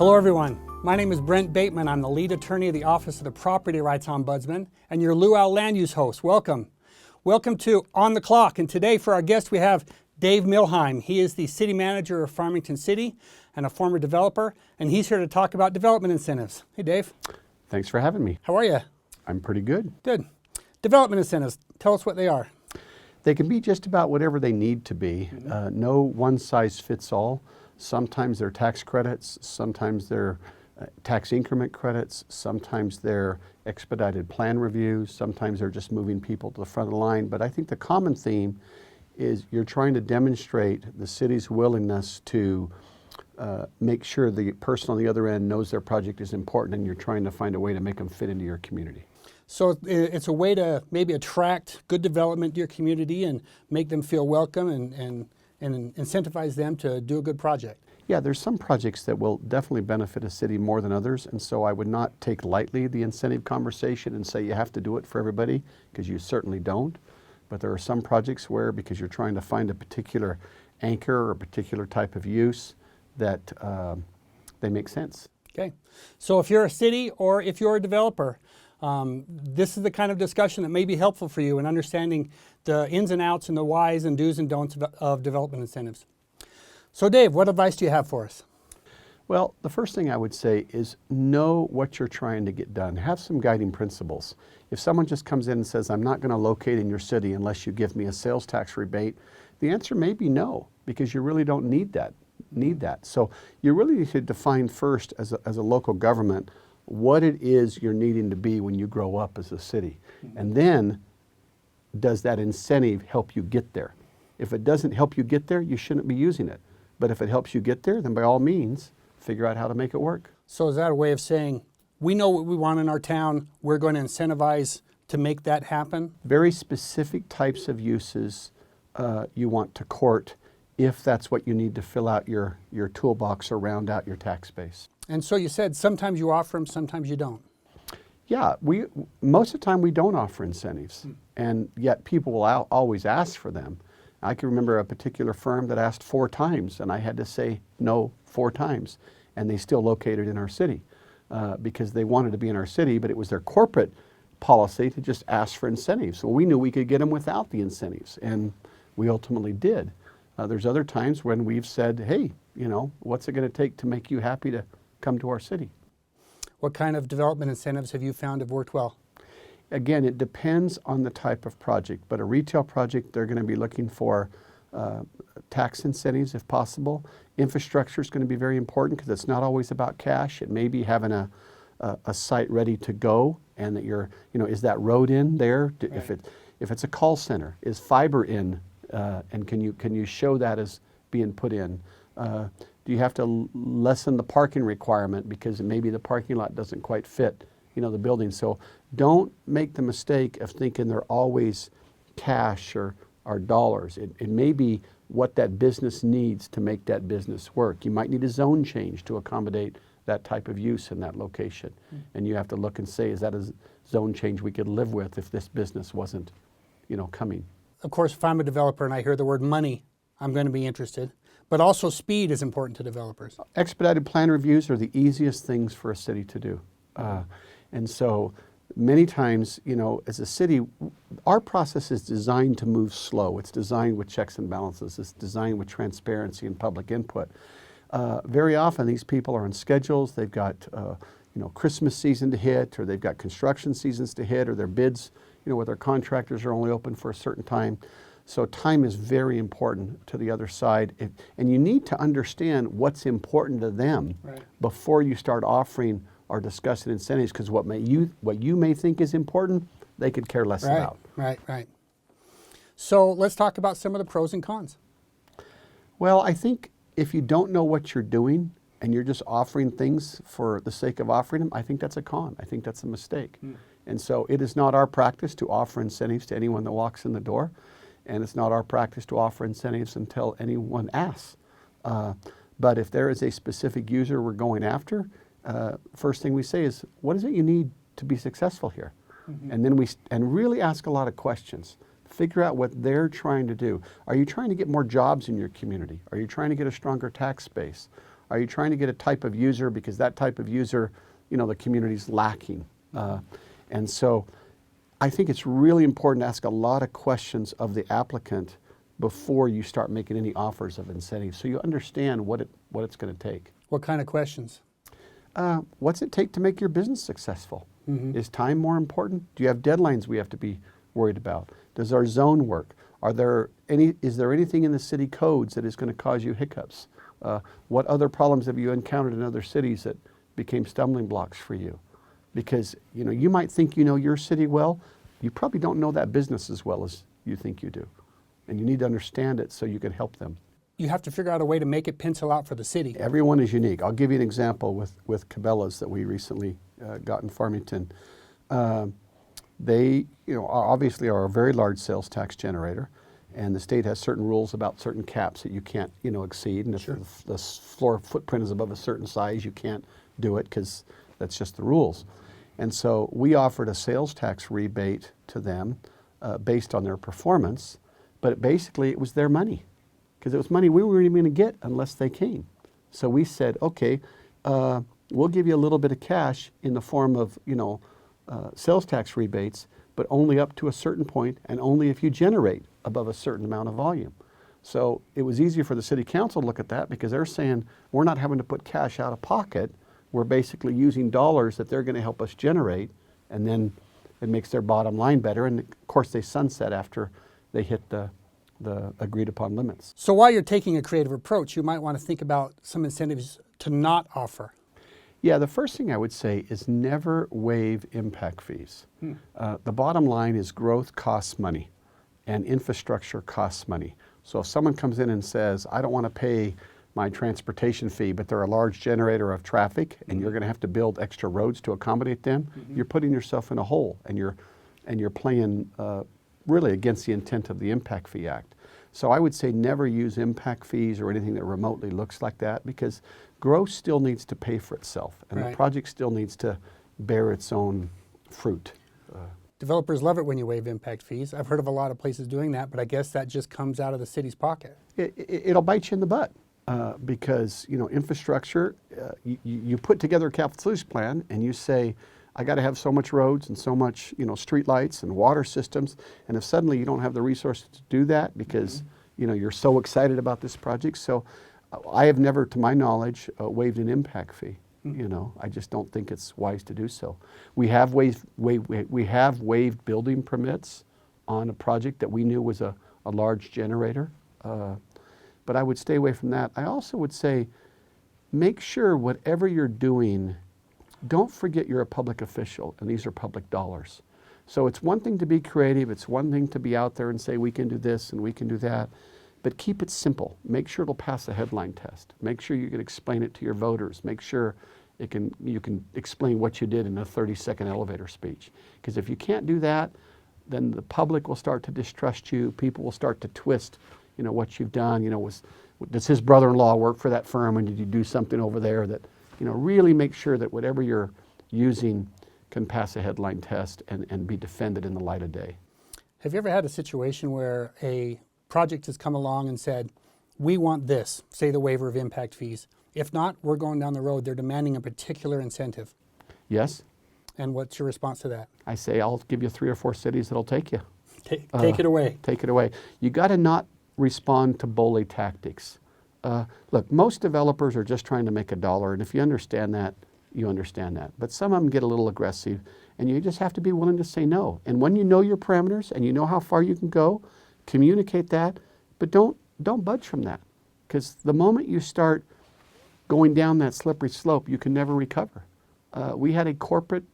Hello everyone, my name is Brent Bateman. I'm the lead attorney of the Office of the Property Rights Ombudsman and your Luau Land Use host. Welcome. Welcome to On the Clock, and today for our guest we have Dave Millheim. He is the city manager of Farmington City and a former developer, and he's here to talk about development incentives. Hey Dave. Thanks for having me. How are you? I'm pretty good. Good. Development incentives, tell us what they are. They can be just about whatever they need to be. No one size fits all. Sometimes they're tax credits, sometimes they're tax increment credits, sometimes they're expedited plan reviews, sometimes they're just moving people to the front of the line. But I think the common theme is you're trying to demonstrate the city's willingness to make sure the person on the other end knows their project is important, and you're trying to find a way to make them fit into your community. So it's a way to maybe attract good development to your community and make them feel welcome and incentivize them to do a good project. Yeah, there's some projects that will definitely benefit a city more than others, and so I would not take lightly the incentive conversation and say you have to do it for everybody, because you certainly don't. But there are some projects where, because you're trying to find a particular anchor or a particular type of use, that they make sense. Okay, so if you're a city or if you're a developer, this is the kind of discussion that may be helpful for you in understanding the ins and outs and the whys and do's and don'ts of development incentives. So Dave, what advice do you have for us? Well, the first thing I would say is know what you're trying to get done. Have some guiding principles. If someone just comes in and says, I'm not going to locate in your city unless you give me a sales tax rebate, the answer may be no, because you really don't need that. So you really need to define first as a local government what it is you're needing to be when you grow up as a city. And then, does that incentive help you get there? If it doesn't help you get there, you shouldn't be using it. But if it helps you get there, then by all means, figure out how to make it work. So is that a way of saying, we know what we want in our town, we're going to incentivize to make that happen? Very specific types of uses you want to court if that's what you need to fill out your toolbox or round out your tax base. And so you said sometimes you offer them, sometimes you don't. Yeah, most of the time we don't offer incentives, and yet people will always ask for them. I can remember a particular firm that asked 4 times, and I had to say no 4 times, and they still located in our city because they wanted to be in our city, but it was their corporate policy to just ask for incentives. Well, we knew we could get them without the incentives, and we ultimately did. There's other times when we've said, hey, you know, what's it going to take to make you happy to come to our city? What kind of development incentives have you found have worked well? Again, it depends on the type of project, but a retail project, they're going to be looking for tax incentives if possible. Infrastructure is going to be very important because it's not always about cash. It may be having a site ready to go, and that is that road in there? Right. If it's a call center, is fiber in, and can you show that as being put in? Do you have to lessen the parking requirement because maybe the parking lot doesn't quite fit, the building? So don't make the mistake of thinking they're always cash or dollars. It may be what that business needs to make that business work. You might need a zone change to accommodate that type of use in that location. And you have to look and say, is that a zone change we could live with if this business wasn't, coming? Of course, if I'm a developer and I hear the word money, I'm going to be interested. But also speed is important to developers. Expedited plan reviews are the easiest things for a city to do. And so many times, as a city, our process is designed to move slow. It's designed with checks and balances. It's designed with transparency and public input. Very often these people are on schedules. They've got Christmas season to hit, or they've got construction seasons to hit, or their bids, with their contractors are only open for a certain time. So time is very important to the other side, and you need to understand what's important to them before you start offering or discussing incentives, because what you may think is important, they could care less about. Right. So let's talk about some of the pros and cons. Well, I think if you don't know what you're doing and you're just offering things for the sake of offering them, I think that's a con. I think that's a mistake. And so it is not our practice to offer incentives to anyone that walks in the door. And it's not our practice to offer incentives until anyone asks. But if there is a specific user we're going after, first thing we say is, what is it you need to be successful here? And then we really ask a lot of questions. Figure out what they're trying to do. Are you trying to get more jobs in your community? Are you trying to get a stronger tax base? Are you trying to get a type of user because that type of user, the community's lacking? And so I think it's really important to ask a lot of questions of the applicant before you start making any offers of incentives, so you understand what it's going to take. What kind of questions? What's it take to make your business successful? Is time more important? Do you have deadlines we have to be worried about? Does our zone work? Is there anything in the city codes that is going to cause you hiccups? What other problems have you encountered in other cities that became stumbling blocks for you? Because you might think you know your city well, you probably don't know that business as well as you think you do. And you need to understand it so you can help them. You have to figure out a way to make it pencil out for the city. Everyone is unique. I'll give you an example with Cabela's that we recently got in Farmington. They obviously are a very large sales tax generator, and the state has certain rules about certain caps that you can't exceed, and if the floor footprint is above a certain size, you can't do it because that's just the rules. And so we offered a sales tax rebate to them based on their performance, but basically it was their money, because it was money we weren't even going to get unless they came. So we said, okay, we'll give you a little bit of cash in the form of sales tax rebates, but only up to a certain point and only if you generate above a certain amount of volume. So it was easier for the city council to look at that because they're saying we're not having to put cash out of pocket. We're basically using dollars that they're going to help us generate, and then it makes their bottom line better. And of course they sunset after they hit the agreed upon limits. So while you're taking a creative approach, you might want to think about some incentives to not offer. Yeah, the first thing I would say is never waive impact fees. The bottom line is growth costs money and infrastructure costs money. So if someone comes in and says, I don't want to pay my transportation fee, but they're a large generator of traffic and you're going to have to build extra roads to accommodate them, you're putting yourself in a hole, and you're playing really against the intent of the Impact Fee Act. So I would say never use impact fees or anything that remotely looks like that, because growth still needs to pay for itself, and the project still needs to bear its own fruit. Developers love it when you waive impact fees. I've heard of a lot of places doing that, but I guess that just comes out of the city's pocket. It'll bite you in the butt because infrastructure, you put together a capital facilities plan and you say, I got to have so much roads and so much street lights and water systems, and if suddenly you don't have the resources to do that because you're so excited about this project. So I have never, to my knowledge, waived an impact fee. I just don't think it's wise to do so. We have waived building permits on a project that we knew was a large generator, but I would stay away from that. I also would say, make sure whatever you're doing, don't forget you're a public official and these are public dollars. So it's one thing to be creative, it's one thing to be out there and say we can do this and we can do that, but keep it simple. Make sure it'll pass the headline test. Make sure you can explain it to your voters. Make sure you can explain what you did in a 30-second elevator speech. Because if you can't do that, then the public will start to distrust you. People will start to twist what you've done. Does his brother-in-law work for that firm, and did you do something over there that, really make sure that whatever you're using can pass a headline test and be defended in the light of day. Have you ever had a situation where a project has come along and said, we want this, say the waiver of impact fees. If not, we're going down the road. They're demanding a particular incentive. Yes. And what's your response to that? I say, I'll give you 3 or 4 cities that'll take you. Take it away. Take it away. You got to not respond to bully tactics. Look, most developers are just trying to make a dollar, and if you understand that, you understand that. But some of them get a little aggressive, and you just have to be willing to say no. And when you know your parameters and you know how far you can go, communicate that, but don't budge from that. Because the moment you start going down that slippery slope, you can never recover. We had a corporate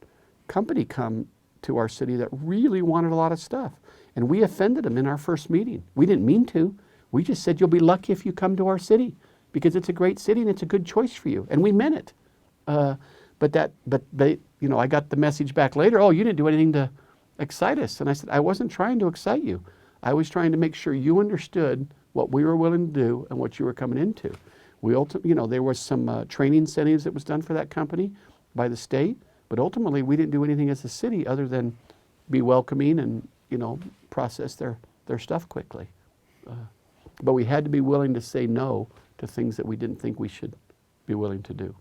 company come to our city that really wanted a lot of stuff, and we offended them in our first meeting. We didn't mean to. We just said, you'll be lucky if you come to our city because it's a great city and it's a good choice for you. And we meant it. But they, I got the message back later, oh, you didn't do anything to excite us. And I said, I wasn't trying to excite you. I was trying to make sure you understood what we were willing to do and what you were coming into. We ultimately, there was some training incentives that was done for that company by the state, but ultimately we didn't do anything as a city other than be welcoming and, process their stuff quickly. But we had to be willing to say no to things that we didn't think we should be willing to do.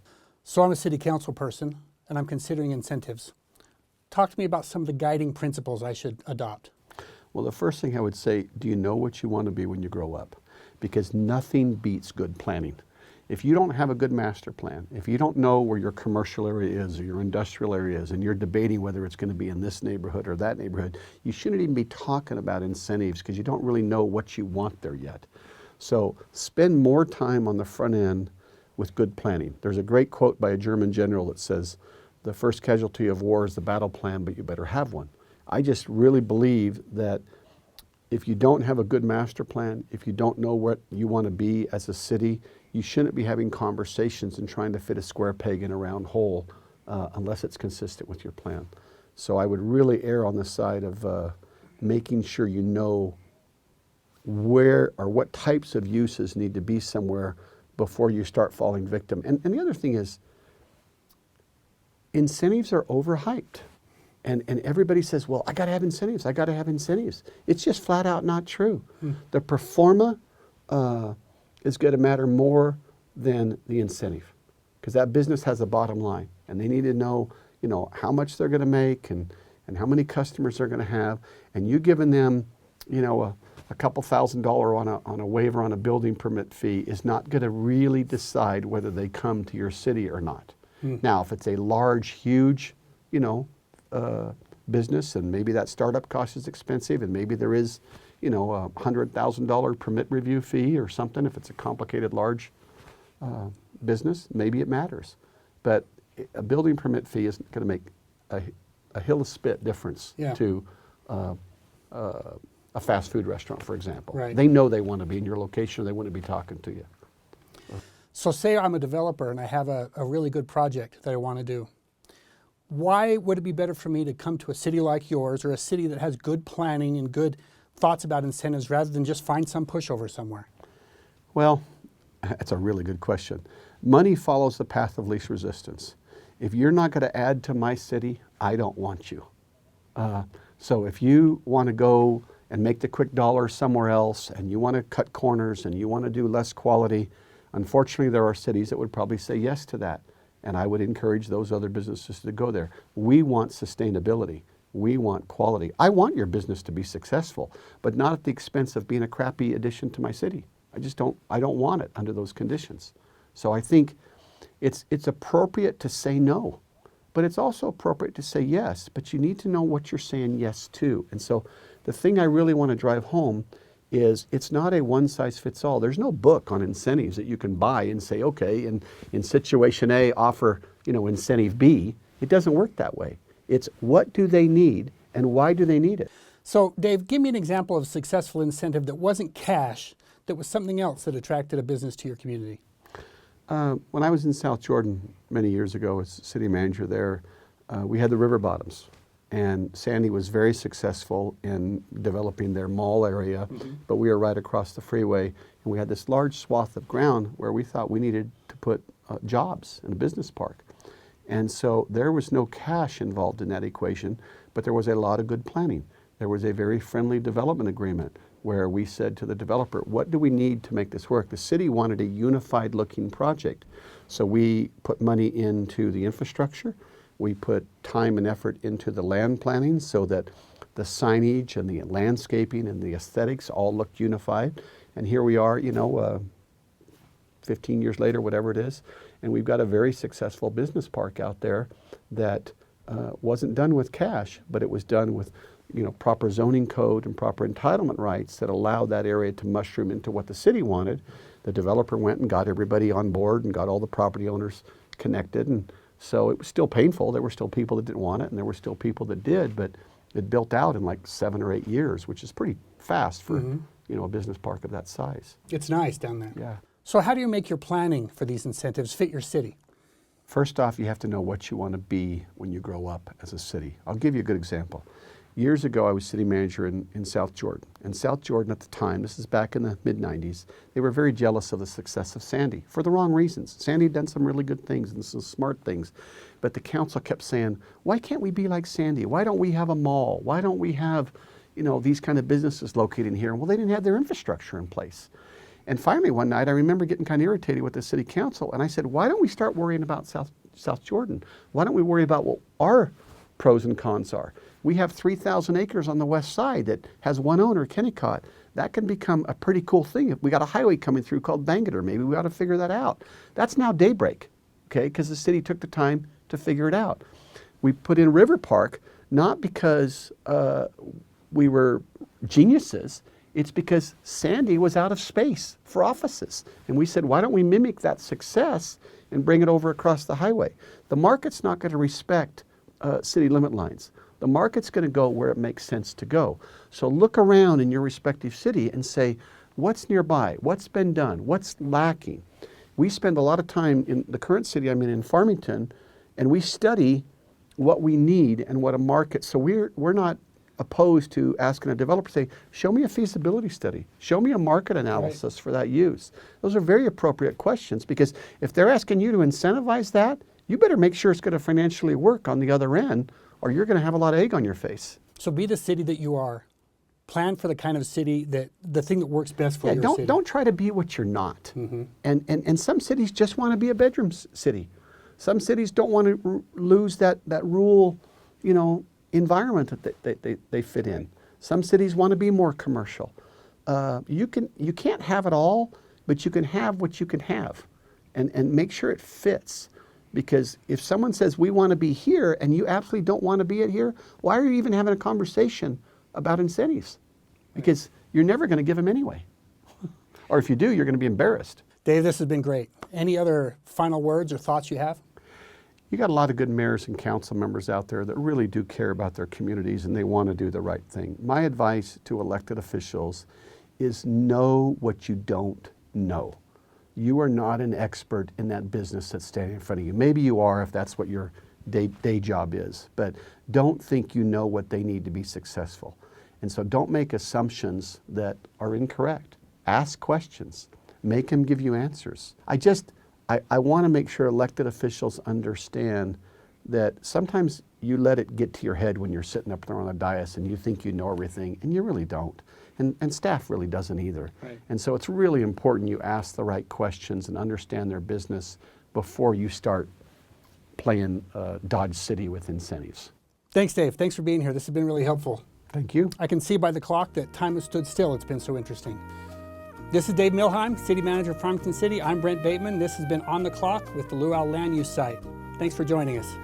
So I'm a city council person and I'm considering incentives. Talk to me about some of the guiding principles I should adopt. Well, the first thing I would say, do you know what you want to be when you grow up? Because nothing beats good planning. If you don't have a good master plan, if you don't know where your commercial area is or your industrial area is, and you're debating whether it's going to be in this neighborhood or that neighborhood, you shouldn't even be talking about incentives because you don't really know what you want there yet. So spend more time on the front end with good planning. There's a great quote by a German general that says, the first casualty of war is the battle plan, but you better have one. I just really believe that if you don't have a good master plan, if you don't know what you want to be as a city, you shouldn't be having conversations and trying to fit a square peg in a round hole unless it's consistent with your plan. So I would really err on the side of making sure you know where or what types of uses need to be somewhere before you start falling victim. And the other thing is, incentives are overhyped. And everybody says, well, I got to have incentives. I got to have incentives. It's just flat out not true. The pro forma is going to matter more than the incentive, because that business has a bottom line, and they need to know, how much they're going to make and how many customers they're going to have. And you giving them, a couple $1,000s on a waiver on a building permit fee is not going to really decide whether they come to your city or not. Now, if it's a large, huge, business, and maybe that startup cost is expensive, and maybe there is, a $100,000 permit review fee or something. If it's a complicated, large business, maybe it matters. But a building permit fee isn't going to make a hill of spit difference to a fast food restaurant, for example. Right. They know they want to be in your location, or they want to be talking to you. So say I'm a developer and I have a really good project that I want to do. Why would it be better for me to come to a city like yours, or a city that has good planning and good thoughts about incentives, rather than just find some pushover somewhere? Well, that's a really good question. Money follows the path of least resistance. If you're not going to add to my city, I don't want you. So if you want to go and make the quick dollar somewhere else, and you want to cut corners, and you want to do less quality, unfortunately there are cities that would probably say yes to that. And I would encourage those other businesses to go there. We want sustainability. We want quality. I want your business to be successful, but not at the expense of being a crappy addition to my city. I don't want it under those conditions. So I think it's appropriate to say no, but it's also appropriate to say yes, but you need to know what you're saying yes to. And so the thing I really want to drive home is it's not a one-size-fits-all. There's no book on incentives that you can buy and say, okay, in situation A, offer incentive B. It doesn't work that way. It's what do they need and why do they need it? So Dave, give me an example of a successful incentive that wasn't cash, that was something else that attracted a business to your community. When I was in South Jordan many years ago as city manager there, we had the river bottoms. And Sandy was very successful in developing their mall area, but we were right across the freeway, and we had this large swath of ground where we thought we needed to put jobs in a business park. And so there was no cash involved in that equation, but there was a lot of good planning. There was a very friendly development agreement where we said to the developer, what do we need to make this work? The city wanted a unified looking project. So we put money into the infrastructure. We put time and effort into the land planning so that the signage and the landscaping and the aesthetics all looked unified. And here we are, 15 years later, whatever it is, and we've got a very successful business park out there that wasn't done with cash, but it was done with proper zoning code and proper entitlement rights that allowed that area to mushroom into what the city wanted. The developer went and got everybody on board and got all the property owners connected, and so it was still painful. There were still people that didn't want it, and there were still people that did, but it built out in like 7 or 8 years, which is pretty fast for a business park of that size. It's nice down there. Yeah. So how do you make your planning for these incentives fit your city? First off, you have to know what you want to be when you grow up as a city. I'll give you a good example. Years ago, I was city manager in South Jordan. And South Jordan at the time, this is back in the mid-90s, they were very jealous of the success of Sandy for the wrong reasons. Sandy had done some really good things and some smart things. But the council kept saying, why can't we be like Sandy? Why don't we have a mall? Why don't we have these kind of businesses located here? Well, they didn't have their infrastructure in place. And finally one night I remember getting kind of irritated with the city council, and I said, why don't we start worrying about South Jordan? Why don't we worry about what our pros and cons are? We have 3,000 acres on the west side that has one owner, Kennecott. That can become a pretty cool thing. If we got a highway coming through called Bangerter, maybe we ought to figure that out. That's now daybreak, okay, because the city took the time to figure it out. We put in River Park, not because we were geniuses, it's because Sandy was out of space for offices. And we said, why don't we mimic that success and bring it over across the highway? The market's not going to respect city limit lines. The market's going to go where it makes sense to go. So look around in your respective city and say, what's nearby? What's been done? What's lacking? We spend a lot of time in the current city I'm in Farmington, and we study what we need and what a market. So we're not opposed to asking a developer, say, show me a feasibility study. Show me a market analysis for that use. Those are very appropriate questions, because if they're asking you to incentivize that, you better make sure it's going to financially work on the other end, or you're going to have a lot of egg on your face. So be the city that you are. Plan for the kind of city that, the thing that works best for your city. Don't try to be what you're not. And some cities just want to be a bedroom city. Some cities don't want to lose that rural, environment that they fit in. Some cities want to be more commercial. You can't have it all, but you can have what you can have, and make sure it fits. Because if someone says we want to be here and you absolutely don't want to be it here, why are you even having a conversation about incentives? Because you're never going to give them anyway. Or if you do, you're going to be embarrassed. Dave, this has been great. Any other final words or thoughts you have? You got a lot of good mayors and council members out there that really do care about their communities and they want to do the right thing. My advice to elected officials is know what you don't know. You are not an expert in that business that's standing in front of you. Maybe you are if that's what your day job is, but don't think you know what they need to be successful. And so don't make assumptions that are incorrect. Ask questions. Make them give you answers. I want to make sure elected officials understand that sometimes you let it get to your head when you're sitting up there on a dais and you think you know everything, and you really don't. And staff really doesn't either. Right. And so it's really important you ask the right questions and understand their business before you start playing Dodge City with incentives. Thanks, Dave. Thanks for being here. This has been really helpful. Thank you. I can see by the clock that time has stood still. It's been so interesting. This is Dave Millheim, City Manager of Farmington City. I'm Brent Bateman. This has been On the Clock with the Luau Land Use Site. Thanks for joining us.